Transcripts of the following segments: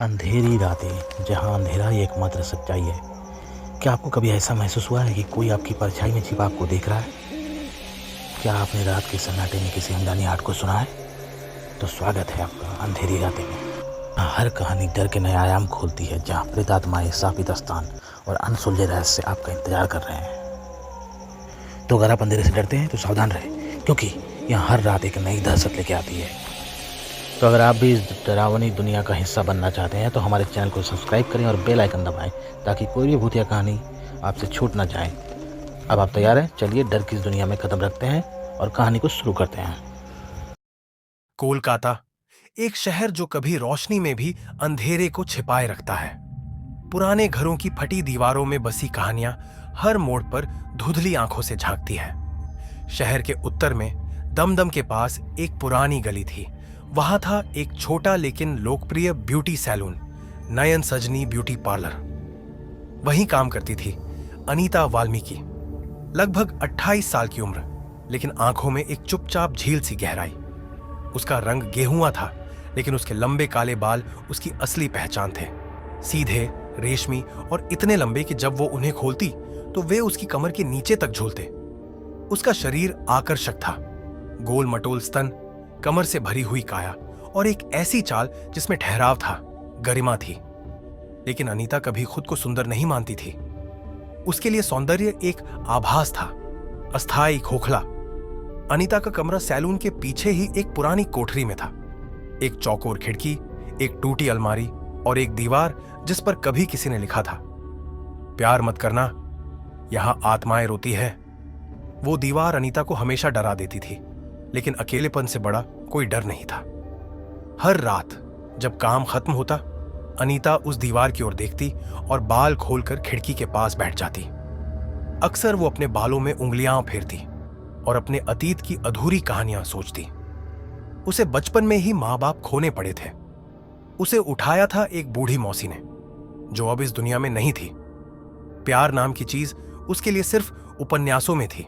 अंधेरी रातें जहाँ अंधेरा ही एकमात्र सच्चाई है। क्या आपको कभी ऐसा महसूस हुआ है कि कोई आपकी परछाई में छिपा आपको देख रहा है? क्या आपने रात के सन्नाटे में किसी अनजानी आहट को सुना है? तो स्वागत है आपका अंधेरी रातें में। हर कहानी डर के नए आयाम खोलती है, जहाँ प्रेतात्माएं, शापित स्थान और अनसुलझे रहस्य आपका इंतजार कर रहे हैं। तो अगर आप अंधेरे से डरते हैं तो सावधान रहें, क्योंकि यहाँ हर रात एक नई दहशत लेके आती है। तो अगर आप भी इस डरावनी दुनिया का हिस्सा बनना चाहते हैं तो हमारे चैनल को सब्सक्राइब करें और बेल आइकन दबाएं, ताकि कोई भी भूतिया कहानी आपसे छूट ना जाए। अब आप तैयार हैं? चलिए डर की इस दुनिया में कदम रखते हैं और कहानी को शुरू करते हैं। कोलकाता, एक शहर जो कभी रोशनी में भी अंधेरे को छिपाए रखता है। पुराने घरों की फटी दीवारों में बसी कहानियां हर मोड़ पर धुंधली आंखों से झांकती है। शहर के उत्तर में दमदम के पास एक पुरानी गली थी। वहां था एक छोटा लेकिन लोकप्रिय ब्यूटी सैलून, नयन सजनी ब्यूटी पार्लर। वहीं काम करती थी अनीता वाल्मीकि, लगभग 28 साल की उम्र, लेकिन आंखों में एक चुपचाप झील सी गहराई। उसका रंग गेहुआ था, लेकिन उसके लंबे काले बाल उसकी असली पहचान थे। सीधे, रेशमी और इतने लंबे कि जब वो उन्हें खोलती तो वे उसकी कमर के नीचे तक झूलते। उसका शरीर आकर्षक था, गोल मटोल स्तन, कमर से भरी हुई काया और एक ऐसी चाल जिसमें ठहराव था, गरिमा थी। लेकिन अनीता कभी खुद को सुंदर नहीं मानती थी। उसके लिए सौंदर्य एक आभास था, अस्थायी, खोखला। अनीता का कमरा सैलून के पीछे ही एक पुरानी कोठरी में था। एक चौकोर खिड़की, एक टूटी अलमारी और एक दीवार जिस पर कभी किसी ने लिखा था, प्यार मत करना, यहां आत्माएं रोती है। वो दीवार अनीता को हमेशा डरा देती थी, लेकिन अकेलेपन से बड़ा कोई डर नहीं था। हर रात जब काम खत्म होता, अनीता उस दीवार की ओर देखती और बाल खोलकर खिड़की के पास बैठ जाती। अक्सर वो अपने बालों में उंगलियां फेरती और अपने अतीत की अधूरी कहानियां सोचती। उसे बचपन में ही मां बाप खोने पड़े थे। उसे उठाया था एक बूढ़ी मौसी ने, जो अब इस दुनिया में नहीं थी। प्यार नाम की चीज उसके लिए सिर्फ उपन्यासों में थी।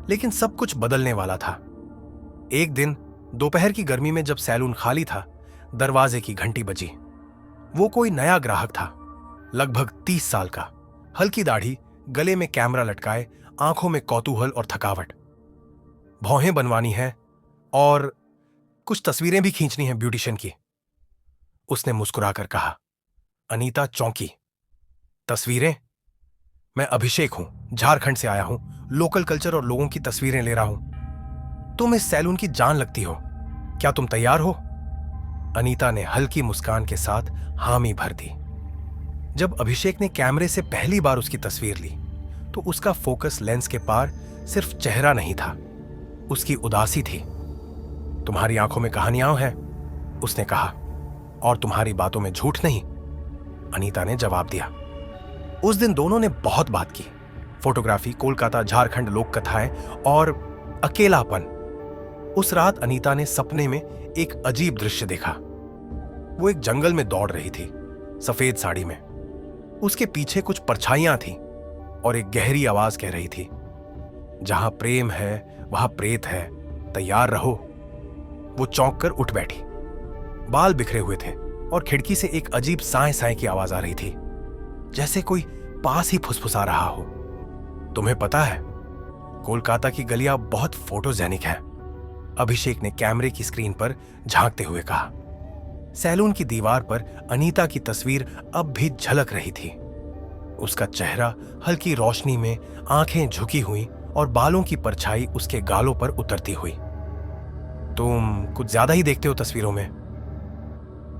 लेकिन सब कुछ बदलने वाला था। एक दिन दोपहर की गर्मी में जब सैलून खाली था, दरवाजे की घंटी बजी। वो कोई नया ग्राहक था, लगभग 30 साल का, हल्की दाढ़ी, गले में कैमरा लटकाए, आंखों में कौतूहल और थकावट। भौहें बनवानी है और कुछ तस्वीरें भी खींचनी है ब्यूटिशियन की, उसने मुस्कुराकर कहा। अनीता चौंकी। तस्वीरें? मैं अभिषेक हूं, झारखंड से आया हूं, लोकल कल्चर और लोगों की तस्वीरें ले रहा हूं। तुम इस सैलून की जान लगती हो, क्या तुम तैयार हो? अनीता ने हल्की मुस्कान के साथ हामी भर दी। जब अभिषेक ने कैमरे से पहली बार उसकी तस्वीर ली, तो उसका फोकस लेंस के पार सिर्फ चेहरा नहीं था, उसकी उदासी थी। तुम्हारी आंखों में कहानियां हैं, उसने कहा, और तुम्हारी बातों में झूठ नहीं, अनीता ने जवाब दिया। उस दिन दोनों ने बहुत बात की, फोटोग्राफी, कोलकाता, झारखंड, लोक कथाएं और अकेलापन। उस रात अनीता ने सपने में एक अजीब दृश्य देखा। वो एक जंगल में दौड़ रही थी, सफेद साड़ी में। उसके पीछे कुछ परछाइयां थीं और एक गहरी आवाज कह रही थी, जहां प्रेम है वहां प्रेत है, तैयार रहो। वो चौंक कर उठ बैठी। बाल बिखरे हुए थे और खिड़की से एक अजीब साए साए की आवाज आ रही थी, जैसे कोई पास ही फुसफुसा रहा हो। तुम्हें पता है, कोलकाता की गलियां बहुत फोटोजेनिक है, अभिषेक ने कैमरे की स्क्रीन पर झांकते हुए कहा। सैलून की दीवार पर अनीता की तस्वीर अब भी झलक रही थी। उसका चेहरा हल्की रोशनी में, आंखें झुकी हुई और बालों की परछाई उसके गालों पर उतरती हुई। तुम कुछ ज्यादा ही देखते हो तस्वीरों में,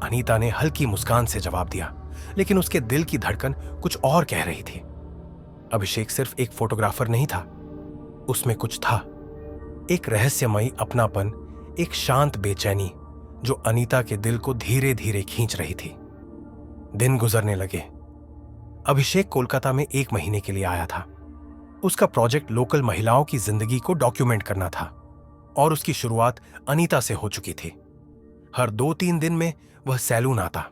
अनीता ने हल्की मुस्कान से जवाब दिया, लेकिन उसके दिल की धड़कन कुछ और कह रही थी। अभिषेक सिर्फ एक फोटोग्राफर नहीं था, उसमें कुछ था, एक रहस्यमयी अपनापन, एक शांत बेचैनी जो अनीता के दिल को धीरे धीरे खींच रही थी। दिन गुजरने लगे। अभिषेक कोलकाता में 1 महीने के लिए आया था। उसका प्रोजेक्ट लोकल महिलाओं की जिंदगी को डॉक्यूमेंट करना था और उसकी शुरुआत अनीता से हो चुकी थी। हर 2-3 दिन में वह सैलून आता,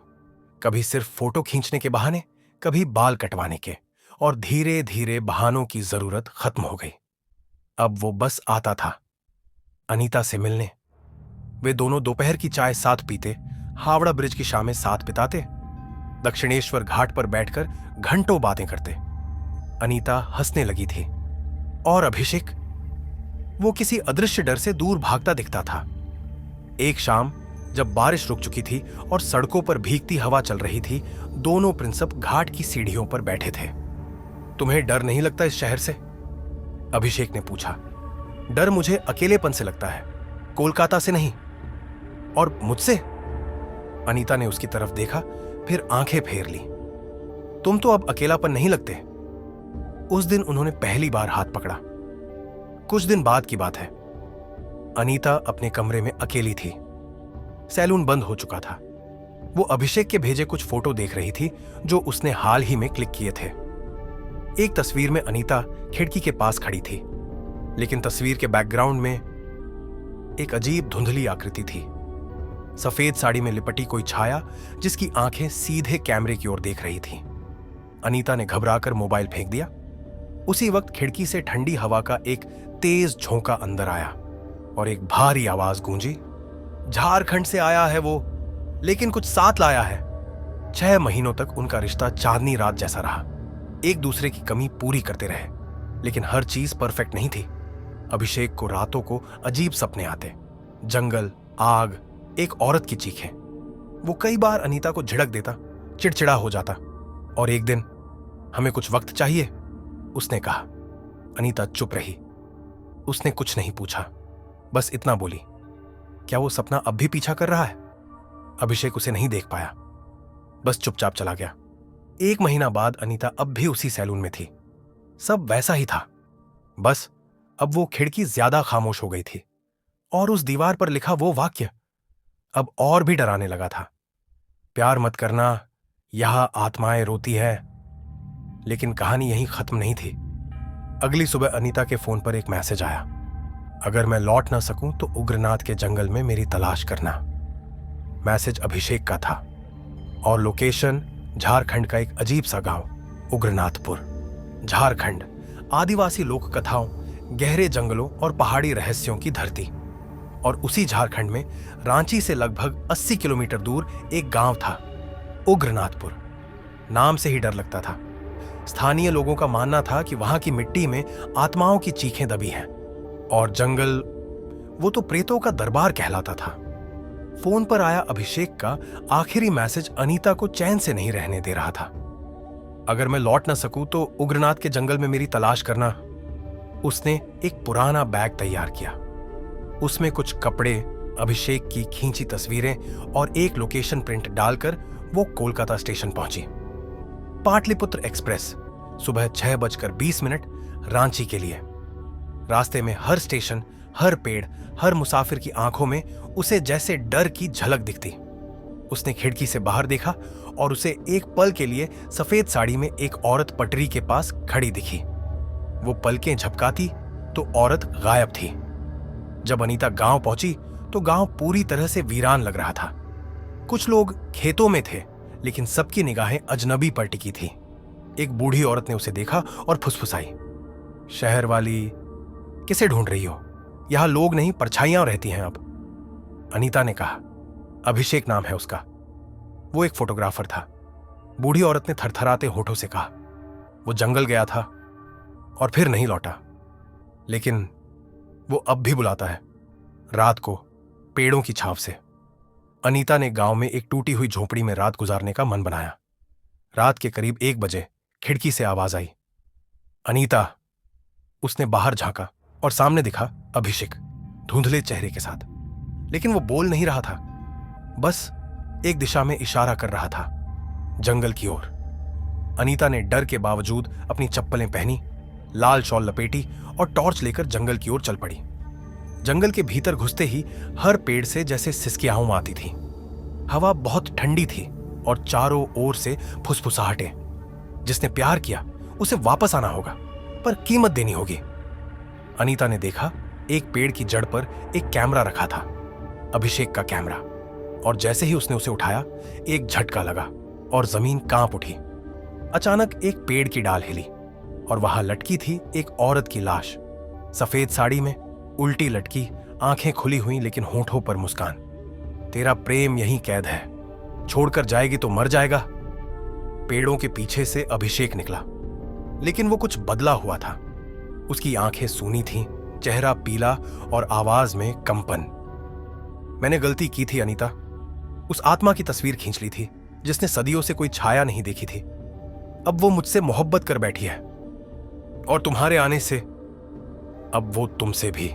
कभी सिर्फ फोटो खींचने के बहाने, कभी बाल कटवाने के, और धीरे धीरे बहानों की जरूरत खत्म हो गई। अब वो बस आता था, अनीता से मिलने। वे दोनों दोपहर की चाय साथ पीते, हावड़ा ब्रिज की शामें साथ बिताते, दक्षिणेश्वर घाट पर बैठकर घंटों बातें करते। अनीता हंसने लगी थी और अभिषेक, वो किसी अदृश्य डर से दूर भागता दिखता था। एक शाम जब बारिश रुक चुकी थी और सड़कों पर भीगती हवा चल रही थी, दोनों प्रिंसप घाट की सीढ़ियों पर बैठे थे। तुम्हें डर नहीं लगता इस शहर से? अभिषेक ने पूछा। डर मुझे अकेलेपन से लगता है, कोलकाता से नहीं। और मुझसे? अनीता ने उसकी तरफ देखा, फिर आंखें फेर ली। तुम तो अब अकेलापन नहीं लगते। उस दिन उन्होंने पहली बार हाथ पकड़ा। कुछ दिन बाद की बात है। अनीता अपने कमरे में अकेली थी। सैलून बंद हो चुका था। वो अभिषेक के भेजे कुछ फोटो देख रही थी जो उसने हाल ही में क्लिक किए थे। एक तस्वीर में अनीता खिड़की के पास खड़ी थी, लेकिन तस्वीर के बैकग्राउंड में एक अजीब धुंधली आकृति थी। सफेद साड़ी में लिपटी कोई छाया जिसकी आंखें सीधे कैमरे की ओर देख रही थीं। अनीता ने घबराकर मोबाइल फेंक दिया। उसी वक्त खिड़की से ठंडी हवा का एक तेज झोंका अंदर आया और एक भारी आवाज गूंजी। झारखंड से आया है वो, लेकिन कुछ साथ लाया है। 6 महीनों तक उनका रिश्ता चांदनी रात जैसा रहा। एक दूसरे की कमी पूरी करते रहे, लेकिन हर चीज परफेक्ट नहीं थी। अभिषेक को रातों को अजीब सपने आते, जंगल, आग, एक औरत की चीखें। वो कई बार अनीता को झिड़क देता, चिड़चिड़ा हो जाता और एक दिन, हमें कुछ वक्त चाहिए, उसने कहा। अनीता चुप रही। उसने कुछ नहीं पूछा, बस इतना बोली, क्या वो सपना अब भी पीछा कर रहा है? अभिषेक उसे नहीं देख पाया, बस चुपचाप चला गया। 1 महीना बाद अनीता अब भी उसी सैलून में थी। सब वैसा ही था, बस अब वो खिड़की ज्यादा खामोश हो गई थी और उस दीवार पर लिखा वो वाक्य अब और भी डराने लगा था। प्यार मत करना, यहां आत्माएं रोती है। लेकिन कहानी यहीं खत्म नहीं थी। अगली सुबह अनीता के फोन पर एक मैसेज आया। अगर मैं लौट ना सकूं तो उग्रनाथ के जंगल में मेरी तलाश करना। मैसेज अभिषेक का था और लोकेशन झारखंड का एक अजीब सा गांव, उग्रनाथपुर। झारखंड आदिवासी लोक कथाओं, गहरे जंगलों और पहाड़ी रहस्यों की धरती। और उसी झारखंड में रांची से लगभग 80 किलोमीटर दूर एक गांव था, उग्रनाथपुर। नाम से ही डर लगता था। स्थानीय लोगों का मानना था कि वहां की मिट्टी में आत्माओं की चीखें दबी हैं और जंगल, वो तो प्रेतों का दरबार कहलाता था। फोन पर आया अभिषेक का आखिरी मैसेज अनीता को चैन से नहीं रहने दे रहा था। अगर मैं लौट ना सकूं तो उग्रनाथ के जंगल में मेरी तलाश करना। उसने एक पुराना बैग तैयार किया। उसमें कुछ कपड़े, अभिषेक की खींची तस्वीरें और एक लोकेशन प्रिंट डालकर वो कोलकाता स्टेशन पहुंची। पाटलिपुत्र एक्सप्रेस सुबह 6:20 रांची के लिए। रास्ते में हर स्टेशन, हर पेड़, हर मुसाफिर की आंखों में उसे जैसे डर की झलक दिखती। उसने खिड़की से बाहर देखा और उसे एक पल के लिए सफेद साड़ी में एक औरत पटरी के पास खड़ी दिखी। वो पलकें झपकाती तो औरत गायब थी। जब अनीता गांव पहुंची तो गांव पूरी तरह से वीरान लग रहा था। कुछ लोग खेतों में थे, लेकिन सबकी निगाहें अजनबी पर टिकी थी। एक बूढ़ी औरत ने उसे देखा और फुसफुसाई, शहर वाली, किसे ढूंढ रही हो? यहां लोग नहीं, परछाइयां रहती हैं अब। अनीता ने कहा। अभिषेक नाम है उसका। वो एक फोटोग्राफर था। बूढ़ी औरत ने थरथराते होठों से कहा, वो जंगल गया था और फिर नहीं लौटा, लेकिन वो अब भी बुलाता है, रात को, पेड़ों की छांव से। अनीता ने गांव में एक टूटी हुई झोपड़ी में रात गुजारने का मन बनाया। रात के करीब 1 बजे खिड़की से आवाज आई, अनीता। उसने बाहर झांका और सामने दिखा अभिषेक, धुंधले चेहरे के साथ। लेकिन वो बोल नहीं रहा था, बस एक दिशा में इशारा कर रहा था, जंगल की ओर। अनीता ने डर के बावजूद अपनी चप्पलें पहनी, लाल शॉल लपेटी और टॉर्च लेकर जंगल की ओर चल पड़ी। जंगल के भीतर घुसते ही हर पेड़ से जैसे सिसकियां आती थी। हवा बहुत ठंडी थी और चारों ओर से फुसफुसाहटें। जिसने प्यार किया उसे वापस आना होगा, पर कीमत देनी होगी। अनीता ने देखा एक पेड़ की जड़ पर एक कैमरा रखा था, अभिषेक का कैमरा, और जैसे ही उसने उसे उठाया एक झटका लगा और जमीन कांप उठी। अचानक एक पेड़ की डाल हिली और वहां लटकी थी एक औरत की लाश, सफेद साड़ी में, उल्टी लटकी, आंखें खुली हुई लेकिन होठों पर मुस्कान। तेरा प्रेम यहीं कैद है, छोड़कर जाएगी तो मर जाएगा। पेड़ों के पीछे से अभिषेक निकला, लेकिन वो कुछ बदला हुआ था। उसकी आंखें सूनी थीं, चेहरा पीला और आवाज में कंपन। मैंने गलती की थी अनीता, उस आत्मा की तस्वीर खींच ली थी जिसने सदियों से कोई छाया नहीं देखी थी। अब वो मुझसे मोहब्बत कर बैठी है, और तुम्हारे आने से अब वो तुमसे भी।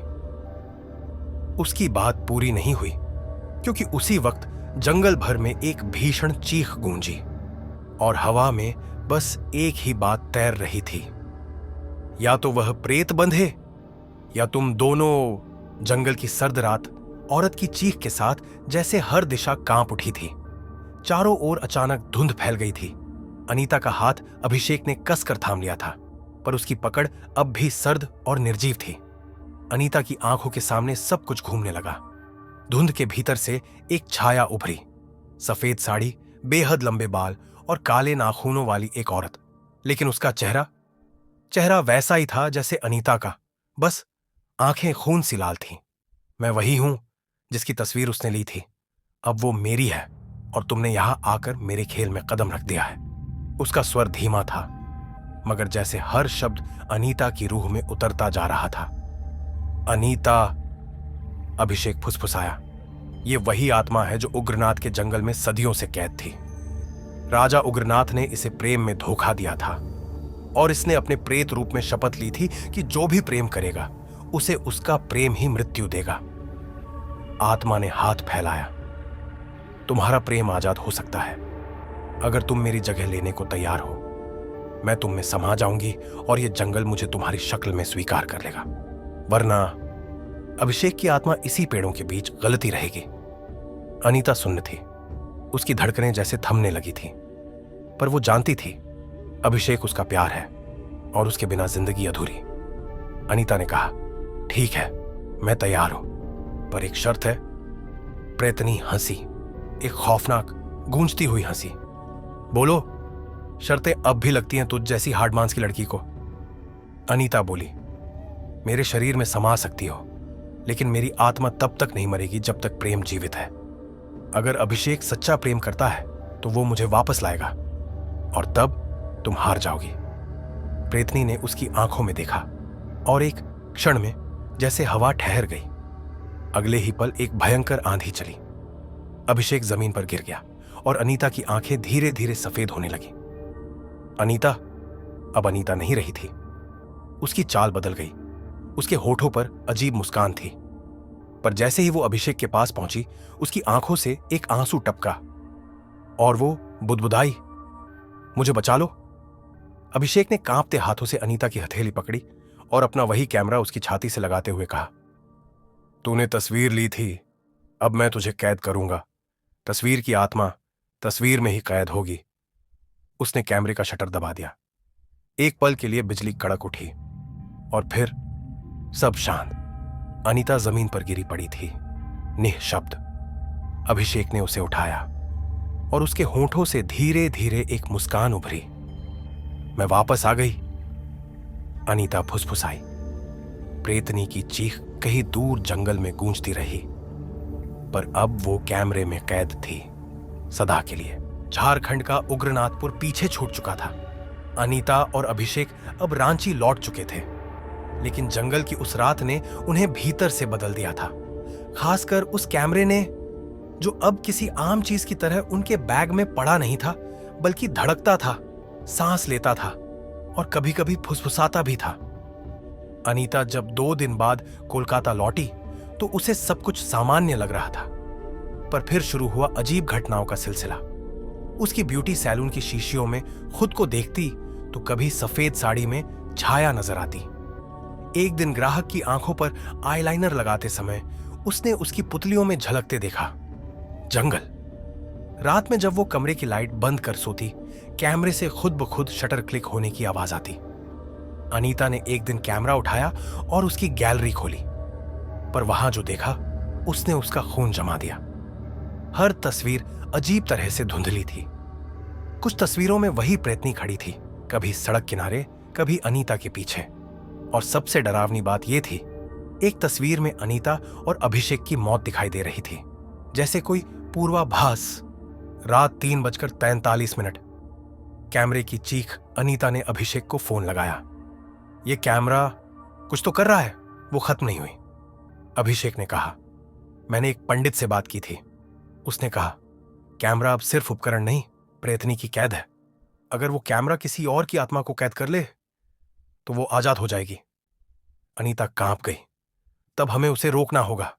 उसकी बात पूरी नहीं हुई, क्योंकि उसी वक्त जंगल भर में एक भीषण चीख गूंजी और हवा में बस एक ही बात तैर रही थी, या तो वह प्रेत बंधे या तुम दोनों। जंगल की सर्द रात औरत की चीख के साथ जैसे हर दिशा कांप उठी थी। चारों ओर अचानक धुंध फैल गई थी। अनीता का हाथ अभिषेक ने कसकर थाम लिया था, पर उसकी पकड़ अब भी सर्द और निर्जीव थी। अनीता की आंखों के सामने सब कुछ घूमने लगा। धुंध के भीतर से एक छाया उभरी, सफेद साड़ी, बेहद लंबे बाल और काले नाखूनों वाली एक औरत। लेकिन उसका चेहरा वैसा ही था जैसे अनीता का, बस आंखें खून सी लाल थीं। मैं वही हूं जिसकी तस्वीर उसने ली थी। अब वो मेरी है और तुमने यहां आकर मेरे खेल में कदम रख दिया है। उसका स्वर धीमा था, मगर जैसे हर शब्द अनीता की रूह में उतरता जा रहा था। अनीता, अभिषेक फुसफुसाया, ये वही आत्मा है जो उग्रनाथ के जंगल में सदियों से कैद थी। राजा उग्रनाथ ने इसे प्रेम में धोखा दिया था, और इसने अपने प्रेत रूप में शपथ ली थी कि जो भी प्रेम करेगा उसे उसका प्रेम ही मृत्यु देगा। आत्मा ने हाथ फैलाया। तुम्हारा प्रेम आजाद हो सकता है अगर तुम मेरी जगह लेने को तैयार हो। मैं तुम में समा जाऊंगी और यह जंगल मुझे तुम्हारी शक्ल में स्वीकार कर लेगा, वरना अभिषेक की आत्मा इसी पेड़ों के बीच गलती रहेगी। अनीता सुन्न थी, उसकी धड़कनें जैसे थमने लगी थी, पर वो जानती थी अभिषेक उसका प्यार है और उसके बिना जिंदगी अधूरी। अनीता ने कहा, ठीक है, मैं तैयार हूं, पर एक शर्त है। प्रेतनी हंसी, एक खौफनाक गूंजती हुई हंसी। बोलो, शर्तें अब भी लगती हैं तुझ जैसी हार्ड मांस की लड़की को। अनीता बोली, मेरे शरीर में समा सकती हो, लेकिन मेरी आत्मा तब तक नहीं मरेगी जब तक प्रेम जीवित है। अगर अभिषेक सच्चा प्रेम करता है तो वो मुझे वापस लाएगा, और तब तुम हार जाओगी। प्रेतनी ने उसकी आंखों में देखा, और एक क्षण में जैसे हवा ठहर गई। अगले ही पल एक भयंकर आंधी चली। अभिषेक जमीन पर गिर गया और अनीता की आंखें धीरे धीरे सफेद होने लगी। अनीता अब अनीता नहीं रही थी। उसकी चाल बदल गई। उसके होठों पर अजीब मुस्कान थी, पर जैसे ही वो अभिषेक के पास पहुंची, उसकी आंखों से एक आंसू टपका और वो बुदबुदाई, मुझे बचा लो। अभिषेक ने कांपते हाथों से अनीता की हथेली पकड़ी और अपना वही कैमरा उसकी छाती से लगाते हुए कहा, तूने तस्वीर ली थी, अब मैं तुझे कैद करूंगा। तस्वीर की आत्मा तस्वीर में ही कैद होगी। उसने कैमरे का शटर दबा दिया। एक पल के लिए बिजली कड़क उठी और फिर सब शांत। अनीता जमीन पर गिरी पड़ी थी, निःशब्द। अभिषेक ने उसे उठाया और उसके होंठों से धीरे धीरे एक मुस्कान उभरी। मैं वापस आ गई, अनीता फुसफुसाई। प्रेतनी की चीख कहीं दूर जंगल में गूंजती रही, पर अब वो कैमरे में कैद थी, सदा के लिए। झारखंड का उग्रनाथपुर पीछे छूट चुका था। अनीता और अभिषेक अब रांची लौट चुके थे, लेकिन जंगल की उस रात ने उन्हें भीतर से बदल दिया था। खासकर उस कैमरे ने, जो अब किसी आम चीज की तरह उनके बैग में पड़ा नहीं था, बल्कि धड़कता था, सांस लेता था और कभी कभी फुसफुसाता भी था। अनीता जब 2 दिन बाद कोलकाता लौटी तो उसे सब कुछ सामान्य लग रहा था, पर फिर शुरू हुआ अजीब घटनाओं का सिलसिला। उसकी ब्यूटी सैलून की शीशियों में खुद को देखती तो कभी सफेद साड़ी में छाया नजर आती। एक दिन ग्राहक की आंखों पर आईलाइनर लगाते समय उसने उसकी पुतलियों में झलकते देखा जंगल। रात में जब वो कमरे की लाइट बंद कर सोती, कैमरे से खुद ब खुद शटर क्लिक होने की आवाज आती। अनीता ने एक दिन कैमरा उठाया और उसकी गैलरी खोली, पर वहां जो देखा उसने उसका खून जमा दिया। हर तस्वीर अजीब तरह से धुंधली थी। कुछ तस्वीरों में वही प्रेतनी खड़ी थी, कभी सड़क किनारे, कभी अनीता के पीछे। और सबसे डरावनी बात यह थी, एक तस्वीर में अनीता और अभिषेक की मौत दिखाई दे रही थी, जैसे कोई पूर्वाभास। रात 3:43। कैमरे की चीख। अनीता ने अभिषेक को फोन लगाया। ये कैमरा कुछ तो कर रहा है, वो खत्म नहीं हुई। अभिषेक ने कहा। मैंने एक पंडित से बात की थी। उसने कहा कैमरा अब सिर्फ उपकरण नहीं, प्रेतनी की कैद है। अगर वो कैमरा किसी और की आत्मा को कैद कर ले तो वो आजाद हो जाएगी। अनीता कांप गई। तब हमें उसे रोकना होगा।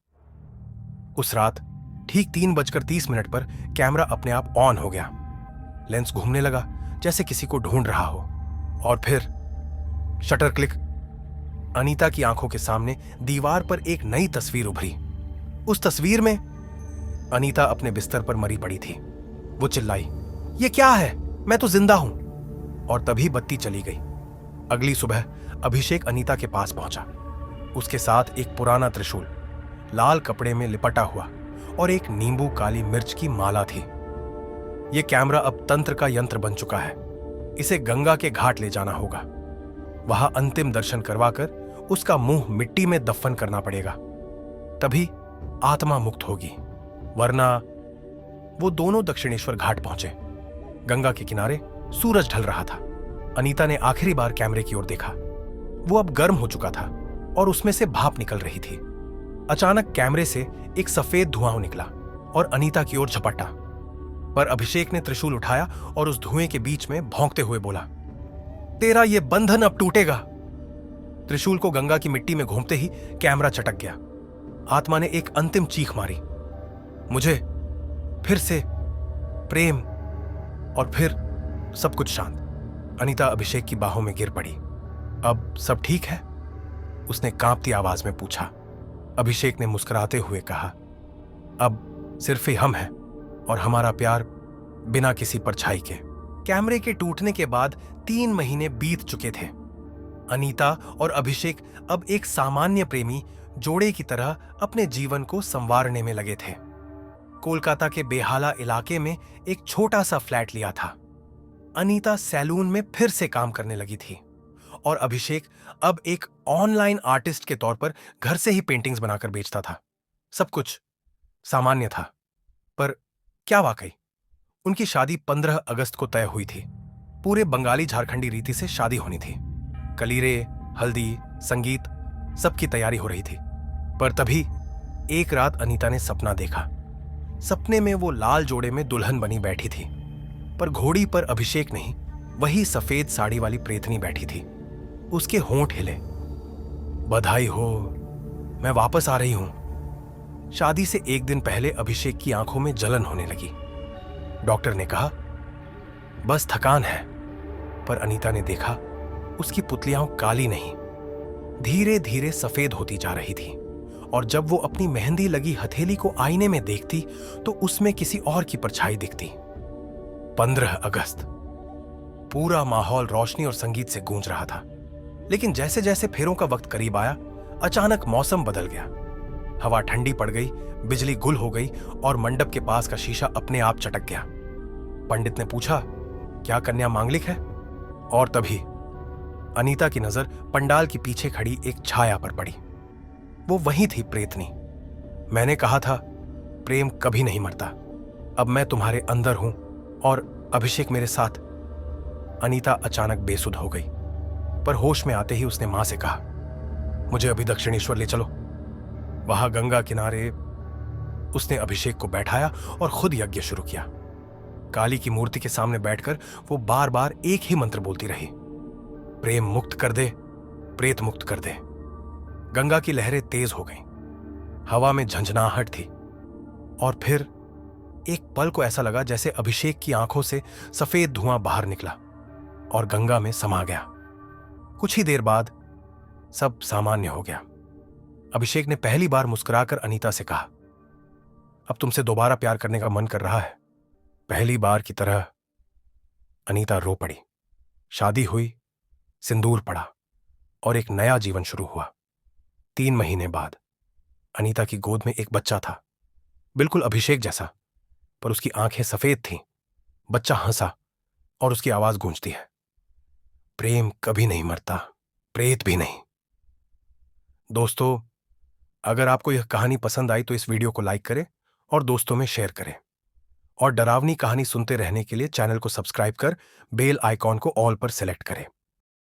उस रात ठीक 3:30 पर कैमरा अपने आप ऑन हो गया। लेंस घूमने लगा जैसे किसी को ढूंढ रहा हो, और फिर शटर क्लिक। अनीता की आंखों के सामने दीवार पर एक नई तस्वीर उभरी। उस तस्वीर में अनीता अपने बिस्तर पर मरी पड़ी थी। वो चिल्लाई, ये क्या है? मैं तो जिंदा हूं। और तभी बत्ती चली गई। अगली सुबह अभिषेक अनीता के पास पहुंचा। उसके साथ एक पुराना त्रिशूल, लाल कपड़े में लिपटा हुआ, और एक नींबू काली मिर्च की माला थी। यह कैमरा अब तंत्र का यंत्र बन चुका है। इसे गंगा के घाट ले जाना होगा। वहां अंतिम दर्शन करवाकर उसका मुंह मिट्टी में दफन करना पड़ेगा। तभी आत्मा मुक्त होगी, वरना। वो दोनों दक्षिणेश्वर घाट पहुंचे। गंगा के किनारे सूरज ढल रहा था। अनीता ने आखिरी बार कैमरे की ओर देखा। वो अब गर्म हो चुका था और उसमें से भाप निकल रही थी। अचानक कैमरे से एक सफेद धुआं निकला और अनीता की ओर झपटा। पर अभिषेक ने त्रिशूल उठाया और उस धुएं के बीच में भौंकते हुए बोला, तेरा ये बंधन अब टूटेगा। त्रिशूल को गंगा की मिट्टी में घूमते ही कैमरा चटक गया। आत्मा ने एक अंतिम चीख मारी, मुझे फिर से प्रेम, और फिर सब कुछ शांत। अनीता अभिषेक की बाहों में गिर पड़ी। अब सब ठीक है? उसने कांपती आवाज में पूछा। अभिषेक ने मुस्कुराते हुए कहा, अब सिर्फ ही हम हैं और हमारा प्यार बिना किसी परछाई के। कैमरे के टूटने के बाद 3 महीने बीत चुके थे। अनीता और अभिषेक अब एक सामान्य प्रेमी जोड़े की तरह अपने जीवन को संवारने में लगे थे। कोलकाता के बेहाला इलाके में एक छोटा सा फ्लैट लिया था। अनीता सैलून में फिर से काम करने लगी थी और अभिषेक अब एक ऑनलाइन आर्टिस्ट के तौर पर घर से ही पेंटिंग्स बनाकर बेचता था। सब कुछ सामान्य था, पर क्या वाकई? उनकी शादी 15 अगस्त को तय हुई थी। पूरे बंगाली झारखंडी रीति से शादी होनी थी। कलीरे, हल्दी, संगीत, सबकी तैयारी हो रही थी। पर तभी एक रात अनीता ने सपना देखा। सपने में वो लाल जोड़े में दुल्हन बनी बैठी थी, पर घोड़ी पर अभिषेक नहीं, वही सफेद साड़ी वाली प्रेतनी बैठी थी। उसके होंठ हिले। बधाई हो, मैं वापस आ रही हूं। शादी से एक दिन पहले अभिषेक की आंखों में जलन होने लगी। डॉक्टर ने कहा बस थकान है, पर अनीता ने देखा उसकी पुतलियां काली नहीं, धीरे धीरे सफेद होती जा रही थी। और जब वो अपनी मेहंदी लगी हथेली को आईने में देखती तो उसमें किसी और की परछाई दिखती। 15 अगस्त। पूरा माहौल रोशनी और संगीत से गूंज रहा था। लेकिन जैसे जैसे फेरों का वक्त करीब आया, अचानक मौसम बदल गया। हवा ठंडी पड़ गई, बिजली गुल हो गई और मंडप के पास का शीशा अपने आप चटक गया। पंडित ने पूछा, क्या कन्या मांगलिक है? और तभी अनीता की नजर पंडाल के पीछे खड़ी एक छाया पर पड़ी। वो वही थी प्रेतनी। मैंने कहा था प्रेम कभी नहीं मरता। अब मैं तुम्हारे अंदर हूं और अभिषेक मेरे साथ। अनीता अचानक बेसुध हो गई, पर होश में आते ही उसने मां से कहा, मुझे अभी दक्षिणेश्वर ले चलो। वहां गंगा किनारे उसने अभिषेक को बैठाया और खुद यज्ञ शुरू किया। काली की मूर्ति के सामने बैठकर वो बार बार एक ही मंत्र बोलती रही, प्रेम मुक्त कर दे, प्रेत मुक्त कर दे। गंगा की लहरें तेज हो गईं। हवा में झंझनाहट थी। और फिर एक पल को ऐसा लगा जैसे अभिषेक की आंखों से सफेद धुआं बाहर निकला और गंगा में समा गया। कुछ ही देर बाद सब सामान्य हो गया। अभिषेक ने पहली बार मुस्कुराकर अनीता से कहा, अब तुमसे दोबारा प्यार करने का मन कर रहा है। पहली बार की तरह। अनीता रो पड़ी। शादी हुई, सिंदूर पड़ा और एक नया जीवन शुरू हुआ। 3 महीने बाद अनीता की गोद में एक बच्चा था, बिल्कुल अभिषेक जैसा, पर उसकी आंखें सफेद थीं। बच्चा हंसा और उसकी आवाज गूंजती है, प्रेम कभी नहीं मरता, प्रेत भी नहीं। दोस्तों, अगर आपको यह कहानी पसंद आई तो इस वीडियो को लाइक करें और दोस्तों में शेयर करें। और डरावनी कहानी सुनते रहने के लिए चैनल को सब्सक्राइब कर बेल आइकॉन को ऑल पर सेलेक्ट करें।